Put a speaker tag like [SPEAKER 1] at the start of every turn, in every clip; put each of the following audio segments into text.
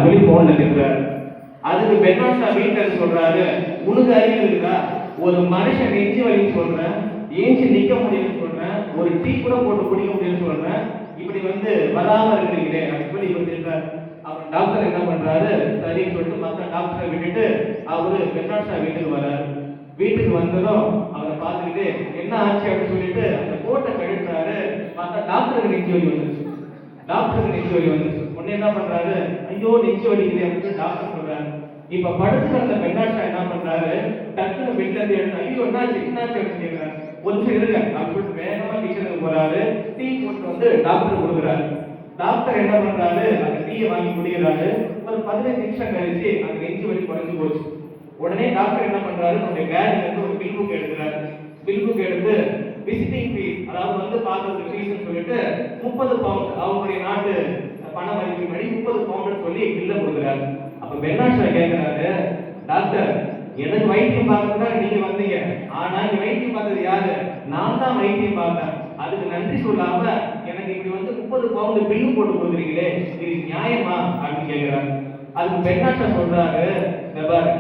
[SPEAKER 1] சொல்லி போன்ல இருக்கிறார். அதுக்கு பெர்னார்ட் ஷா வீட்டில் சொல்றாரு, உனக்கு அறிவு இருக்குதா? ஒரு மனுஷன் நெஞ்சு வலின்னு சொல்றேன், ஏஞ்சி நிக்க முடியும்னு சொல்றேன், ஒரு டீ கூட போட்டு குடிக்க முடியும்னு சொல்றேன், இப்படி வராம இருக்கிறீங்களே அப்படின்னு சொல்லி இவர் சொல்றாரு. அவர் டாக்டர் என்ன பண்றாரு, சரின்னு சொல்லிட்டு மற்ற டாக்டரை விட்டுட்டு அவரு பெர்னார்ட் ஷா வீட்டுக்கு வர்றாரு. வீட்டுக்கு வந்ததும் அவரை பார்த்துக்கிட்டு என்ன ஆச்சு அப்படின்னு சொல்லிட்டு அந்த கோட்டை கழுத்துறாரு. மற்ற டாக்டருக்கு நெஞ்சு வலி வந்துருச்சு. உடனே என்ன பண்றாரு, ஐயோ நெஞ்சு வலிக்குது அப்படின்னு டாக்டர் சொல்றாரு. இப்ப படுத்துக்கிற அந்த பெர்னார்ட் ஷா என்ன பண்றாரு, டக்குனு பெட்ல இருந்து எடுத்து ஐயோ என்னாச்சு அப்படின்னு கேட்கிறாரு. கொஞ்சம் இருங்க அப்படின்னு சொல்லிட்டு வேகமா கிச்சனுக்கு போறாரு. டீ போட்டு டாக்டர் கொடுக்குறாரு. டாக்டர் என்ன பண்றாரு, அந்த டீயை வாங்கி குடிக்கிறாரு. ஒரு 15 நிமிஷம் கழிச்சு அந்த நெஞ்சு வலி குறைஞ்சு போச்சு. உடனே டாக்டர் என்ன பண்றாரு, நம்முடைய பேக்ல இருந்து ஒரு பில் புக் எடுக்கிறாரு. பில் புக் எடுத்து விசிட்டிங் ஃபீஸ், அதாவது பார்க்கறதுக்கு ஃபீஸ்னு சொல்லிட்டு 30 பவுண்ட், அவங்களுடைய நாட்டு பண மதிப்பின்படி 30 பவுண்ட் சொல்லி பில்ல கொடுக்குறாரு. அப்ப பெர்னார்ட் ஷா கேட்கிறாரு, டாக்டர் எனக்கு வைத்தியம் பார்க்கறதா நீங்க வந்தீங்க, ஆனா இங்க வைத்தியம் பார்த்தது யாரு? நான் தான் வைத்தியம் பார்த்தேன். அதுக்கு நன்றி சொல்லாம எனக்கு இப்படி 30 பவுண்ட் பில்லு போட்டு கொடுக்குறீங்களே, இது நியாயமா அப்படின்னு கேட்கிறாரு. அதுக்கு பெர்னார்ட் ஷா சொல்றாரு,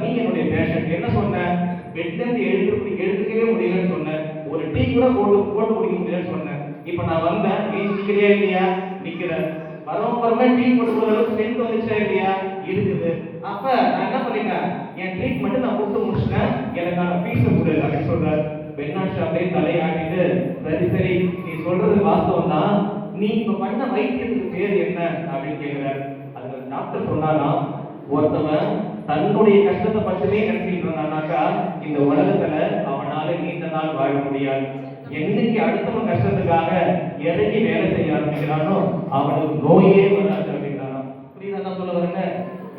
[SPEAKER 1] நீ என்னுடைய பேஷண்ட், என்ன சொன்ன? பெட்ல இருந்து எழுந்துக்கவே முடியலன்னு சொன்னேன், ஒரு டீ கூட போட்டு குடிக்க முடியலன்னு சொன்னேன். இப்ப நான் வந்தேன், நீ நிக்கிறியா இல்லையா? நிக்கிற. வரவங்க டீ போட்டு அளவுக்கு ஸ்ட்ரென்த் வந்துச்சா இல்லையா? இருக்குது. அப்ப நான் என்ன பண்ணிட்டேன், என் ட்ரீட்மெண்ட் நான் கொடுத்து முடிச்சிட்டேன், எனக்கான ஃபீஸ் கொடு அப்படின்னு சொல்றாரு. பெர்னார்ட் ஷா அப்படியே தலையாட்டிட்டு, சரி நீ சொல்றது வாஸ்தவம் தான், நீ இப்ப பண்ண வைத்தியத்துக்கு பேர் என்ன அப்படின்னு கேட்கிறாரு. அதுக்கு டாக்டர் சொன்னானா, ஒருத்தவன் தன்னுடைய கஷ்டத்தை மட்டுமே நினைச்சிட்டு இருந்தானாக்கா இந்த உலகத்துல அவனால நீண்ட நாள் வாழ முடியாது. என்னைக்கு அடுத்தவன் கஷ்டத்துக்காக இறங்கி வேலை செய்ய ஆரம்பிக்கிறானோ அவனுக்கு நோயே வராது அப்படின்றானோ. புரியுதா சொல்ல வரேங்க?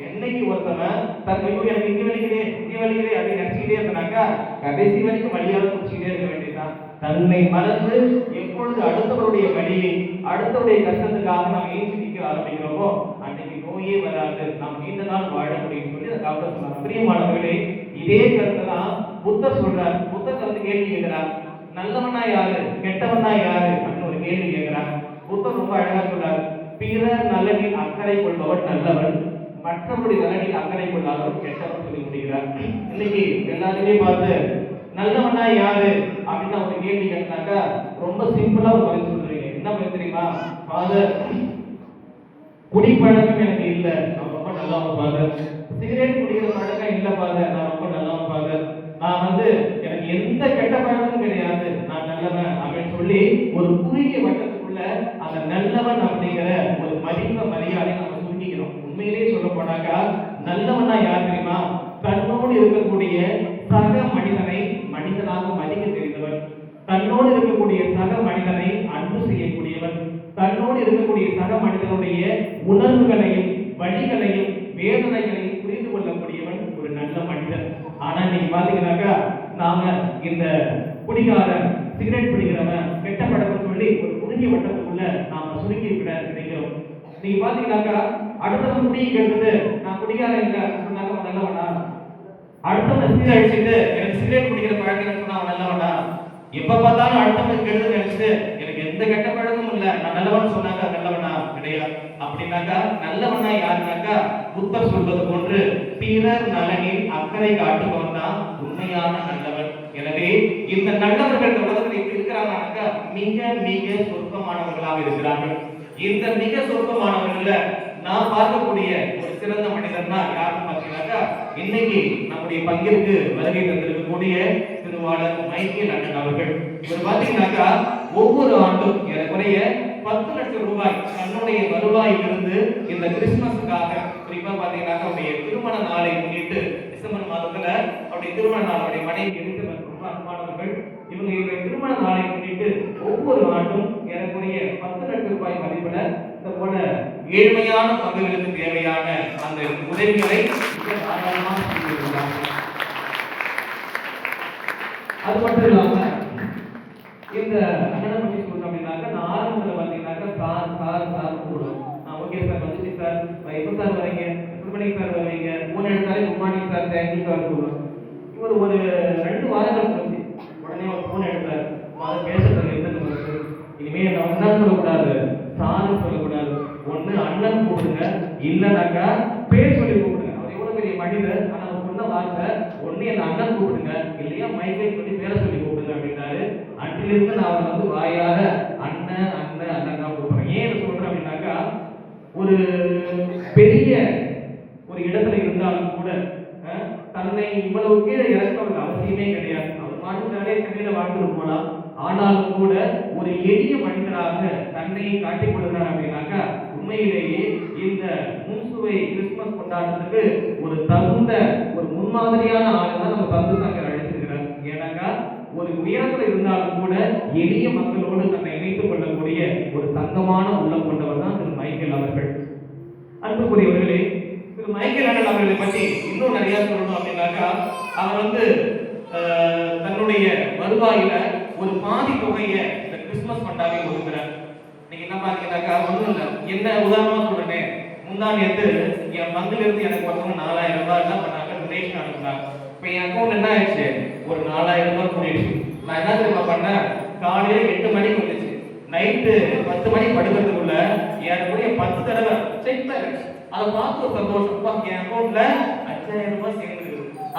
[SPEAKER 1] என்னைக்கு ஒருத்தவன் தன் எனக்கு இங்க வலிக்குதே அப்படின்னு நினைச்சுக்கிட்டே இருந்தாக்கா கடைசி வரைக்கும் வழியாக குடிச்சுக்கிட்டே இருக்க வேண்டியதுதான். தன்னை மறந்து எப்பொழுது அடுத்தவருடைய வழியை, அடுத்தவருடைய கஷ்டத்துக்காக நாம் ஏற்றி நிற்க ஆரம்பிக்கிறோமோ அன்னைக்கு நோயே வராது, நாம் நீண்ட நாள் வாழ முடியும் சொல்லி அந்த டாக்டர் சொன்னார். பிரியமானவர்களே, இதே கருத்தை தான் புத்தர் சொல்றார். புத்தர் கேள்வி கேட்கிறார், நல்லவனா யாரு, கெட்டவனா யாரு அப்படின்னு ஒரு கேள்வி கேட்கிறார். புத்தர் ரொம்ப அழகா சொல்றார், பிறர் நலனில் அக்கறை கொள்பவன் நல்லவன், மற்றவருடைய நலனில் அக்கறை கொள்ளாதவன் கெட்டவன் சொல்லி முடிகிறார். இன்னைக்கு எல்லாருமே பார்த்து நல்லவனா யாரு அப்படின்னு ஒரு கேள்வி கேட்டாக்கா ரொம்ப சிம்பிளா ஒரு பதில் சொல்றீங்க. என்ன பதில் தெரியுமா? ஃபாதர், குடிப்பழக்கம் எனக்கு இல்ல, நான் ரொம்ப நல்லவன் ஃபாதர். சிகரெட் குடிக்கிற பழக்கம் இல்ல ஃபாதர், நான் ரொம்ப நல்லவன் ஃபாதர். நான் எனக்கு எந்த கெட்ட பழக்கமும் கிடையாது, நான் நல்லவன் அப்படின்னு சொல்லி ஒரு குறுகிய வட்டத்துக்குள்ள அந்த நல்லவன் அப்படிங்கிற ஒரு மரியாதை நம்ம சுருக்கிக்கிறோம். உண்மையிலேயே சொல்ல போனாக்கா நல்லவனா யார் தெரியுமா? தன்னோடு இருக்கக்கூடிய சக மனிதனை மனிதனாக மதிக்க தெரிந்தவன், தன்னோடு இருக்கக்கூடிய சக மனிதனை அன்பு செய்யக்கூடியவன், தன்னோடு இருக்கக்கூடிய சக மனிதனுடைய உணர்வுகளையும் வழிகளையும் வேதனைகளையும் புரிந்து கொள்ளக்கூடியவன் ஒரு நல்ல மனிதன். ஆனா நீங்க பாத்தீங்கன்னாக்கா நாம இந்த குடிகாரன், சிகரெட் பிடிக்கிறவன், கெட்ட பழக்கம் சொல்லி ஒரு குறுகிய வட்டத்துக்குள்ள நாம சுருக்கி நினைக்கிறோம். நீங்க பாத்தீங்கன்னாக்கா அடுத்தவன் குடியை கேட்டது, நான் குடிகாரன் இல்ல சொன்னாக்க நல்லவனா? அடுத்தவன் சீர அடிச்சுட்டு எனக்கு சிகரெட் குடிக்கிற பழக்கம் சொன்னா அவன் நல்லவனா? எப்ப பார்த்தாலும் அடுத்தவன் கெடுது நினைச்சிட்டு எனக்கு எந்த கெட்ட பழக்கமும் இல்ல, நான் நல்லவன் சொன்னாக்கா நல்லவனா? கிடையாது. அப்படின்னாக்கா நல்லவனா யாருனாக்கா புத்தர் சொல்வது போன்று பிறர் நலனில் அக்கறை காட்டுபவன் தான் உண்மையான நல்லவன். எனவே இந்த நல்லவர்கள் இந்த உலகத்தில் எப்படி இருக்கிறாங்கன்னாக்கா மிக மிக சொர்க்கமானவர்களாக இருக்கிறார்கள். இந்த மிக சொர்க்கமானவர்கள நான் பார்க்கக்கூடிய ஒரு சிறந்த மனிதர்னா யாருன்னு பார்த்தீங்கன்னாக்கா இன்னைக்கு நம்முடைய பங்கிற்கு வருகை தந்திருக்கக்கூடிய திருவாளர் மைக்கேல் அண்ணன் அவர்கள். இவர் பார்த்தீங்கன்னாக்கா ஒவ்வொரு ஆண்டும் ஏறக்குறைய 10 லட்சம் ரூபாய் தன்னுடைய வருவாயிலிருந்து இந்த கிறிஸ்துமஸுக்காக, குறிப்பா பார்த்தீங்கன்னாக்கா அவருடைய திருமண நாளை முன்னிட்டு டிசம்பர் மாதத்துல அவருடைய திருமண நாள், அவருடைய மனைவி எலிசபெத் ரொம்ப அன்பானவர்கள், இவங்க திருமண நாளை முன்னிட்டு ஒவ்வொரு ஆண்டும் ஏறக்குறைய 10 லட்சம் ரூபாய் மதிப்புல இந்த போல ஏழ்மையான பங்குகளுக்கு தேவையான அந்த உதவிகளை தாராளமாக செய்திருக்கிறாங்க. அது மட்டும் இல்லாம இந்த அண்ணனை பற்றி சொல்லணும் அப்படின்னாக்கா நான் ஆரம்பத்தில் பார்த்தீங்கன்னாக்கா சார் கூடும். நான் ஓகே சார் வந்துச்சு சார், எப்போ சார் வரீங்க, எத்தனை மணிக்கு சார் வருவீங்க, 3 எடுத்தாலே good morning sir, thank you sir கூடும். இவர் ஒரு 2 வாரங்கள் போச்சு. உடனே ஒரு ஃபோன் எடுத்தார், பேசுறது எத்தனை வருது, இனிமேல் நான் என்ன சொல்லக்கூடாது, சார் சொல்லக்கூடாது, ஒண்ணு அண்ணன் கூப்பிடுங்க, இல்லைனாக்கா பேர் சொல்லி கூப்பிடுங்க. அவர் எவ்வளவு பெரிய மனிதர், ஆனா அவர் சொன்ன வார்த்தை ஒண்ணு என் அண்ணன் கூப்பிடுங்க, இல்லையா மைக்கேல் சொல்லி பேரை சொல்லி கூப்பிடுங்க அப்படின்னாரு. அன்றிலிருந்து நான் அவரை வந்து வாயாக அண்ணன் அண்ணன் அண்ணன் தான் கூப்பிடுறேன். ஏன் இதை சொல்றேன் அப்படின்னாக்கா, ஒரு பெரிய ஒரு இடத்துல இருந்தாலும் கூட தன்னை இவ்வளவு கீழே இறக்க அவசியமே கிடையாது. அவர் மாட்டுக்காரே சென்னையில வாழ்ந்துட்டு போலாம். ஆனாலும் கூட ஒரு எளிய மனிதராக தன்னை காட்டிக் கொள்கிறார் அப்படின்னாக்கா, உண்மையிலேயே இந்த முன்சுவை கிறிஸ்துமஸ் கொண்டாடுறதுக்கு ஒரு தகுந்த ஒரு முன்மாதிரியான ஆளு தான் நம்ம பங்கு சங்கர் அழைச்சிருக்கிறார். ஏன்னாக்கா ஒரு உயரத்துல இருந்தாலும் கூட எளிய மக்களோடு தன்னை இணைத்துக் கொள்ளக்கூடிய ஒரு தங்கமான உள்ளம் கொண்டவர் தான் திரு மைக்கேல் அவர்கள். அன்புக்குரியவர்களே, திரு மைக்கேல் அண்ணன் அவர்களை பற்றி இன்னும் நிறைய சொல்லணும் அப்படின்னாக்கா, அவர் வந்து தன்னுடைய வருவாயில ஒரு பாதி தொகையை இந்த கிறிஸ்துமஸ் ஃபண்டாவே ஒதுக்குறார். நீங்க என்ன பாத்தீங்கன்னாக்கா, ஒண்ணும் இல்லை, என்ன உதாரணமா சொல்றேன், முந்தா நேத்து என் பங்குல இருந்து எனக்கு ஒருத்தவங்க 4000 ரூபாய் என்ன பண்ணாங்க, டொனேஷன் அனுப்புனாங்க. இப்ப என் அக்கௌண்ட் என்ன ஆயிடுச்சு, ஒரு 4000 ரூபாய் போயிடுச்சு. நான் என்ன தெரியுமா பண்ணேன், காலையில 8 மணிக்கு வந்துச்சு, நைட்டு 10 மணிக்கு படுக்கிறதுக்குள்ள ஏறக்குறைய 10 தடவை செக் பேலன்ஸ். அதை பார்த்து ஒரு சந்தோஷம், என் அக்கௌண்ட்ல 5000 ரூபாய் சேர்ந்து.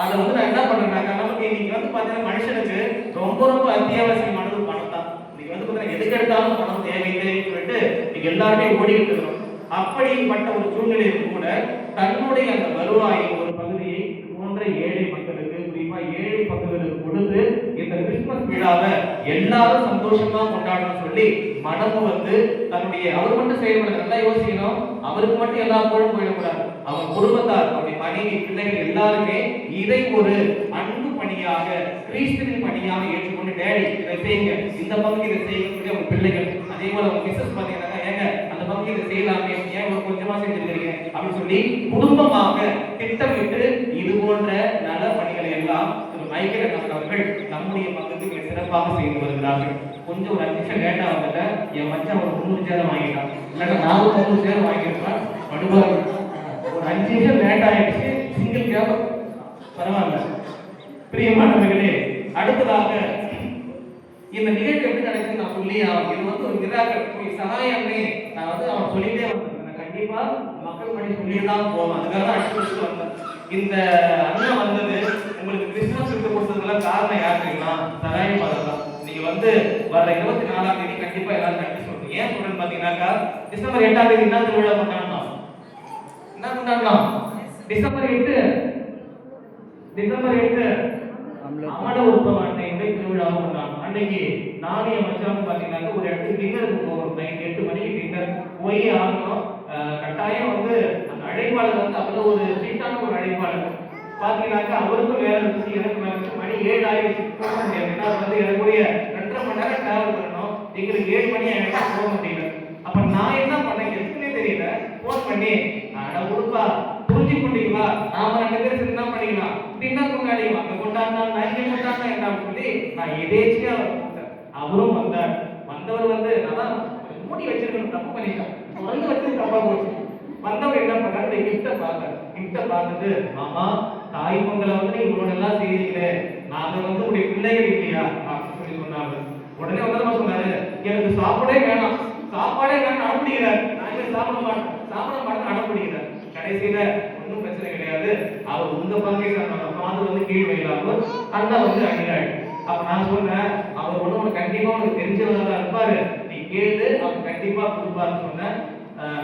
[SPEAKER 1] அதை வந்து நான் என்ன பண்றேன்னாக்கா, நமக்கு இன்னைக்கு வந்து பாத்தீங்கன்னா மனுஷனுக்கு ரொம்ப ரொம்ப அத்தியாவசியமானது பணம் தான். இன்னைக்கு வந்து பாத்தீங்கன்னா எதுக்கு எடுத்தாலும் பணம் தேவையில்லைன்னு சொல்லிட்டு இன்னைக்கு எல்லாருமே ஓடிக்கிட்டு இருக்கிறோம். அப்படிப்பட்ட ஒரு சூழ்நிலையில் கூட தன்னுடைய அந்த வருவாயின் ஒரு பகுதியை போன்ற ஏழை மக்களுக்கு, குறிப்பா ஏழை பகுதிகளுக்கு கொடுத்து இந்த கிறிஸ்துமஸ் விழாவை எல்லாரும் சந்தோஷமா கொண்டாடணும் சொல்லி மனமு வந்து தன்னுடைய அவர் மட்டும் செயல்பட நல்லா யோசிக்கணும். அவருக்கு மட்டும் எல்லா புகழும் போயிடக்கூடாது. அவர் குடும்பத்தார், அவருடைய மனைவி, பிள்ளைகள் எல்லாருமே இதை ஒரு அன்பு பணியாக, கிறிஸ்துவின் பணியாக ஏற்றுக்கொண்டு, டேடி இதை செய்யுங்க, இந்த பங்குக்கு இதை செய்யுங்க சொல்லி அவங்க பிள்ளைகள், அதே போல அவங்க மிஸ்ஸஸ் பாத்தீங்கன்னா, ஏங்க அந்த பங்குக்கு இதை செய்யலாமே, ஏன் ஒரு கொஞ்சமா செஞ்சிருக்கீங்க அப்படின்னு சொல்லி குடும்பமாக திட்டமிட்டு இது போன்ற நல பணிகளை எல்லாம் மைக்கேல் அண்ணன் அவர்கள் நம்முடைய பங்குக்கு மிக சிறப்பாக செய்து வருகிறார்கள். கொஞ்சம் ஒரு 5 நிமிஷம் லேட்டா வந்துட்ட, என் மச்சான் ஒரு 300 சேர் வாங்கிட்டான், இல்லைன்னா 400 சேர் வாங்கியிருப்பான் படுவார். ஒரு 5 நிமிஷம் லேட் ஆயிடுச்சு, சிங்கிள் கேப் பரவாயில்ல. பிரியமானவர்களே, அடுத்ததாக இந்த நிகழ்ச்சி எப்படி நடக்குது நான் சொல்லி இது வந்து ஒரு நிராகரி சகாயமே நான் வந்து அவன் சொல்லிட்டே வந்தேன். கண்டிப்பா மக்கள் பணி சொல்லிதான் போவேன், அதுக்காக தான் அடிச்சு வந்தேன். இந்த அண்ணன் வந்தது உங்களுக்கு கிறிஸ்துமஸ் கிஃப்ட் கொடுத்ததுலாம் காரணம் யார் தெரியுமா, சகாயம் தான். நீங்க வந்து வர 24ஆம் தேதி கண்டிப்பா எல்லாரும் கட்டி சொல்றீங்க. ஏன் சொல்றேன்னு பாத்தீங்கன்னாக்கா, டிசம்பர் 8ஆம் தேதி என்ன திருவிழா கொண்டாடணும், என்ன கொண்டாடலாம், டிசம்பர் 8 அமல உற்சவ அன்னையுடைய திருவிழாவும் கொண்டாடணும். அன்னைக்கு நானும் என் மச்சான் பாத்தீங்கன்னா ஒரு இடத்துக்கு டின்னருக்கு போவோம். நைட் 8 மணிக்கு டின்னர் போய் ஆகணும். கட்டாயம் வந்து அந்த அழைப்பாளர் வந்து அவ்வளவு ஒரு சீட்டான ஒரு அழைப்பாளர் பாத்தீங்கன்னாக்கா, அவருக்கும் வேலை இருந்துச்சு, எனக்கு மணி 7 ஆயிடுச்சு, போக முடியாது. ஏன்னா வந்து எனக்குரிய 2.5 மணி நேரம் டிராவல் பண்ணணும், எங்களுக்கு 7 மணி ஆயிடுச்சு, போக முடியல. அப்ப நான் என்ன பண்ணேன் எதுக்குன்னே தெரியல, போன் பண்ணி அட உடுப்பா புரிஞ்சு கொண்டீங்களா, நாம 2 பேரும் சேர்ந்து என்ன பண்ணிக்கலாம், டின்னர் கொண்டாடிக்கலாம், அங்க கொண்டாடினா நான் இங்கே கொண்டாடினா என்ன சொல்லி நான் எதேச்சியா அவரும் வந்தார். வந்தவர் வந்து அதான் மூடி வச்சிருக்கணும், தப்பு பண்ணிட்டான், வந்து வச்சு தப்பா போச்சு. வந்தவர் என்ன பண்ணாரு, கிஃப்ட பார்த்துட்டு மாமா தாய் பொங்கலை வந்து இவரோட எல்லாம் செய்யறீங்களே, நாங்க வந்து உடைய பிள்ளைகள் இல்லையா அப்படின்னு சொல்லி சொன்னாங்க. உடனே வந்து சொன்னாரு, எனக்கு சாப்பாடே வேணாம் அனுப்பிடுகிறார். நான் சாப்பிட மாட்டேன் அனுப்பிடுகிறார். கடைசியில ஒன்றும் பிரச்சனை கிடையாது, அவர் உங்க பங்கை பார்த்து வந்து கீழ் வைக்கலாம அண்ணா வந்து அணிகிறாள். அப்ப நான் சொன்னேன், அவர் ஒண்ணு கண்டிப்பா உனக்கு தெரிஞ்சவரா இருப்பாரு, நீ கேளு, அவர் கண்டிப்பா கொடுப்பாருன்னு சொன்னேன்.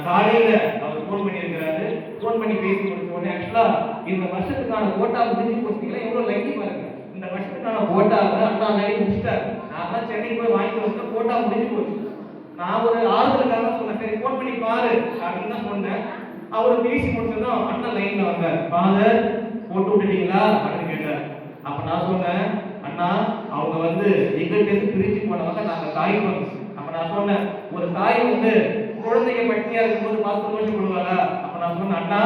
[SPEAKER 1] காலையில அவர் போன் பண்ணியிருக்கிறாரு. போன் பண்ணி பேசி முடிச்ச உடனே ஆக்சுவலா இந்த வருஷத்துக்கான கோட்டா முடிஞ்சு போச்சுங்களா, எவ்வளவு லக்கி பாருங்க. இந்த வருஷத்துக்கான கோட்டாவை அண்ணா நைட் முடிச்சிட்டாரு. நான் தான் சென்னைக்கு போய் வாங்கிட்டு வந்து கோட்டா முடிஞ்சு போச்சு. நான் ஒரு ஆறுதலுக்காக சொன்னேன், சரி போன் பண்ணி பாரு அப்படின்னு தான் சொன்னேன். அவர் பேசி முடிச்சதும் அண்ணன் லைன்ல வந்தார். ஃபாதர் போட்டு விட்டுட்டீங்களா அப்படின்னு கேட்டார். அப்ப நான் சொன்னேன், அண்ணா அவங்க வந்து எங்கள்கிட்ட இருந்து பிரிச்சு போனவங்க நாங்க தாய் பங்கு. அப்ப நான் சொன்னேன், ஒரு தாய் வந்து குழந்தைங்க பட்டினியா இருக்கும்போது பார்த்து சந்தோஷப்படுவாங்க. அப்ப நான் சொன்னேன், அண்ணா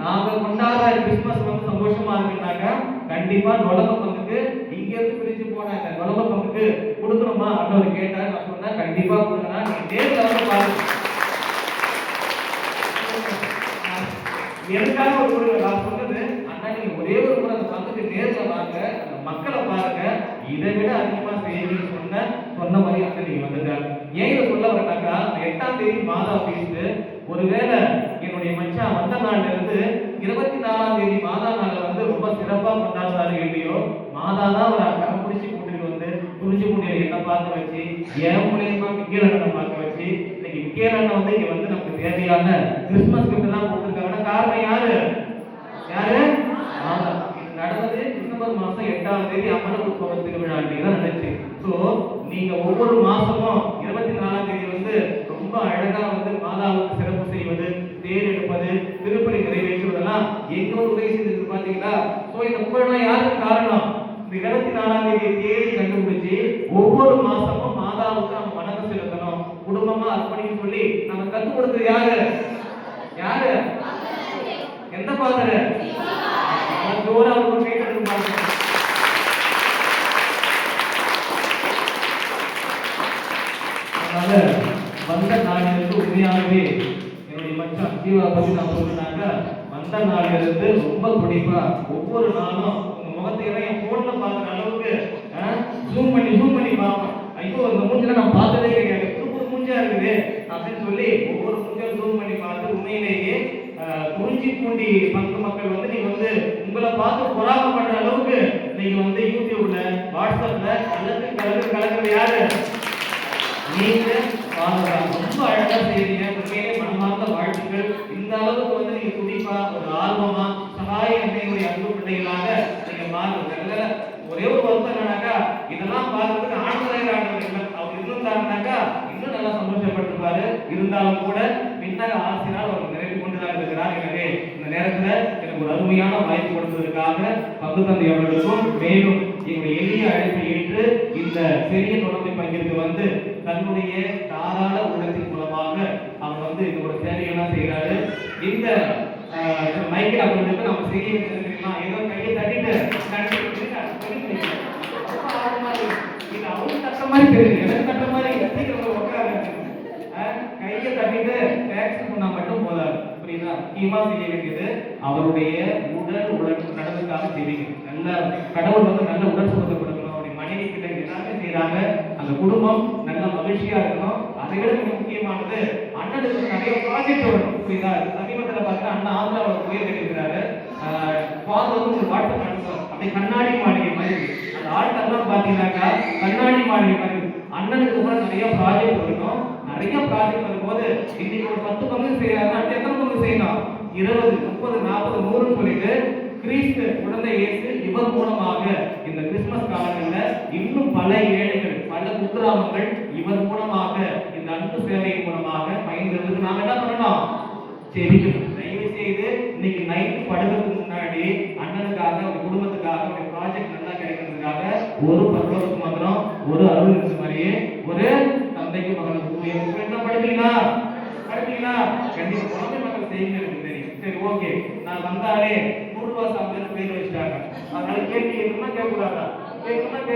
[SPEAKER 1] நாங்க கொண்டாடுற கிறிஸ்துமஸ் வந்து சந்தோஷமா இருக்குன்னாக்க கண்டிப்பா நுழம்ப பங்குக்கு இங்க இருந்து பிரிச்சு போன இந்த நுழம்ப பங்குக்கு கொடுக்கணுமா அப்படின்னு கேட்டார். நான் சொன்னேன், கண்டிப்பா கொடுங்க, நீங்க நேர்ல வந்து பாருங்க. எனக்காக ஒரு கொடுங்க. நான் சொன்னது, அண்ணா நீங்க ஒரே ஒரு முறை அந்த பங்குக்கு நேர்ல வாங்க, அந்த மக்களை பாருங்க, இதை விட அதிகமா செய்யுங்கன்னு சொன்ன மாதிரி அண்ணன் நீங்க வந்துட்டாரு. ஏன் இதை சொல்ல வரட்டாக்கா, 8ஆம் தேதி மாதா ஃபீஸ்ட் ஒருவேளை என்னுடைய மச்சான் வந்த நாள்ல இருந்து 24ஆம் தேதி மாதா நாளை வந்து ரொம்ப சிறப்பா கொண்டாடுறாரு இல்லையோ, மாதா தான் ஒரு கரம் பிடிச்சி கூட்டிட்டு வந்து குறிஞ்சி முடியல என்ன பார்க்க வச்சு என் மூலியமா மிக்கேல் அண்ணனை பார்க்க வச்சு இன்னைக்கு மிக்கேல் அண்ணன் வந்து இங்க வந்து நமக்கு தேவையான கிறிஸ்துமஸ் கிஃப்ட் எல்லாம் கொடுத்துருக்காங்கன்னா காரணம் யாரு? யாரு? மாதா. இது நடந்தது டிசம்பர் மாசம் 8ஆம் தேதி அம்மன் உற்சவம் திருவிழா அன்னைக்கு தான் நடந்துச்சு. ஸோ நீங்க ஒவ்வொரு மாசமும் 24ஆம் தேதி வந்து ரொம்ப அழகா வந்து மாதாவுக்கு சிறப்பு செய்வது, தேர் எடுப்பது, திருப்பலி நிறைவேற்றுவதெல்லாம் எங்க ஒரு உதவி செஞ்சது பாத்தீங்களா? ஸோ இந்த புகழ்லாம் யாருக்கு காரணம்? இந்த 24ஆம் தேதி தேதி கண்டுபிடிச்சு ஒவ்வொரு மாசமும் மாதாவுக்கு நம்ம வணக்கம் செலுத்தணும், குடும்பமா அர்ப்பணிக்க சொல்லி நம்ம கற்றுக் கொடுத்தது யாரு? யாரு? எந்த பாதரு? ஜோரா ஒரு கை தட்டு பாருங்க. அதனால வந்த நாளிலிருந்து உண்மையாகவே என்னுடைய மச்சான் ஜீவா பத்தி நான் சொல்லினாங்க. வந்த நாளிலிருந்து ரொம்ப துடிப்பா ஒவ்வொரு நாளும் உங்க முகத்தை எல்லாம் என் போன்ல பார்க்குற அளவுக்கு ஜூம் பண்ணி பார்ப்பேன். ஐயோ இந்த மூஞ்சில நான் பார்த்ததே கிடையாது, புது மூஞ்சா இருக்குது அப்படின்னு சொல்லி ஒவ்வொரு மூஞ்சும் ஜூம் பண்ணி பார்த்து உண்மையிலேயே குறிஞ்சிப்பூண்டி பங்கு மக்கள் வந்து நீங்க வந்து உங்களை பார்த்து பொறாமப்படுற அளவுக்கு நீங்க வந்து யூடியூப்ல வாட்ஸ்அப்ல கலக்கிறது யாரு? நீங்க ரொம்ப அழகா செய்றீங்க. உண்மையிலே மனமார்ந்த வாழ்த்துக்கள். இந்த அளவுக்கு வந்து நீங்க துடிப்பா ஒரு ஆர்வமா சகாய அன்னையுடைய அன்பு பிள்ளைகளாக நீங்க மாறுங்க. ஒரே ஒரு வருத்தம் என்னன்னாக்கா இதெல்லாம் பார்க்கறதுக்கு ஆண்டவரே அவர் இருந்தாருனாக்கா இன்னும் நல்லா சந்தோஷப்பட்டிருப்பாரு. இருந்தாலும் கூட பின்னாக ஆசிரியர் அவர் நிறைவு கொண்டுதான் இருக்கிறார். எனவே இந்த நேரத்துல எனக்கு ஒரு அருமையான வாய்ப்பு கொடுத்ததற்காக பங்கு தந்தை அவர்களுக்கும் மேலும் எங்களுடைய எளிய அழைப்பை ஏற்று இந்த பெரிய தொடர்பை பங்கிற்கு வந்து தன்னுடைய தாராள உள்ளத்தின் மூலமாக அவர் வந்து இதோட சேவைகள்லாம் செய்யறாரு. இந்த மைக்கில் அவர்களுக்கு நம்ம செய்ய தெரிஞ்சுக்கலாம். ஏதோ கையை தட்டிட்டு இது அவங்க தட்ட மாதிரி தெரியுது, எனக்கு தட்ட மாதிரி சீக்கிரம் உட்காரு. கையை தட்டிட்டு டேக்ஸ் பண்ணா மட்டும் போதாது. புரியுதா? முக்கியமா செய்ய வேண்டியது அவருடைய உடல் நடந்துக்காக செய்வீங்க. நல்ல கடவுள் வந்து நல்ல உடல் சுகத்தை கொடுக்கணும். அவருடைய மனைவி கிட்ட எல்லாமே செய்யறாங்க. அந்த குடும்பம் நல்ல மகிழ்ச்சியா இருக்கணும். அதை விட மிக முக்கியமானது அண்ணனுக்கு நிறைய ப்ராஜெக்ட் வரணும். புரியுதா? சமீபத்தில் பார்த்தா அண்ணன் ஆந்திராவில் கோயில் கட்டிருக்கிறாரு. ஃபாதர் வந்து ஒரு வாட்டர் அனுப்பும் அப்படி கண்ணாடி மாளிகை மாதிரி அந்த ஆட்டெல்லாம் பார்த்தீங்கன்னாக்கா கண்ணாடி மாளிகை மாதிரி அண்ணனுக்கு கூட நிறைய ப்ராஜெக்ட் வரணும். நிறைய ப்ராஜெக்ட் வரும்போது இன்னைக்கு ஒரு 10 பங்கு செய்யறாங்க. அடுத்து எத்தனை பங்கு செய்யணும்? 20, 30, 40, 100 சொல்லிட்டு கிறிஸ்து குழந்தை இயேசு இவர் மூலமாக இந்த கிறிஸ்துமஸ் காலங்களில் இன்னும் பல ஏழைகள் பல குக்கிராமங்கள் இவர் மூலமாக இந்த அன்பு சேவையின் மூலமாக பயன்பெறுவதற்கு நாம என்ன பண்ணணும்? செபிக்கணும். தயவு செய்து இன்னைக்கு நைட்டு படுக்கிறதுக்கு முன்னாடி அண்ணனுக்காக அவங்க குடும்பத்துக்காக அவங்க ப்ராஜெக்ட் நல்லா கிடைக்கிறதுக்காக ஒரு பருவத்துக்கு மாத்திரம் ஒரு அருள் இருந்த மாதிரியே ஒரு தந்தைக்கு மகளுக்கு என்ன படிப்பீங்களா? கண்டிப்பா குழந்தை மக்கள் செய்யுங்க. எனக்கு தெரியும். சரி, ஓகே. நான் வந்தாலே 100 ரூபாய் சாப்பிட்டு பேர் வச்சுட்டாங்க. அதனால கேள்வி எதுனா கேட்கக்கூடாதா? கேட்கலாம்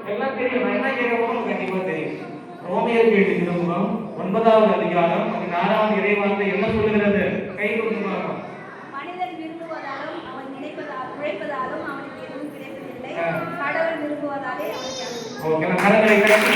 [SPEAKER 1] எல்லாம் தெரியும். நான் என்ன கேட்க போறோம் கண்டிப்பா தெரியும். ரோமியர் கேள்வி திருமுகம் 9வது அதிகாரம் 16வது இறைவார்த்தை என்ன சொல்லுகிறது? கை கொடுத்து பார்ப்போம்.
[SPEAKER 2] மனிதன் விரும்புவதாலும் அவன் உழைப்பதாலும் அவனுக்கு எதுவும் கிடைப்பதில்லை. கடவுள் விரும்புவதாலே அவனுக்கு.
[SPEAKER 1] ஓகே, நான் கரங்களை கட்டி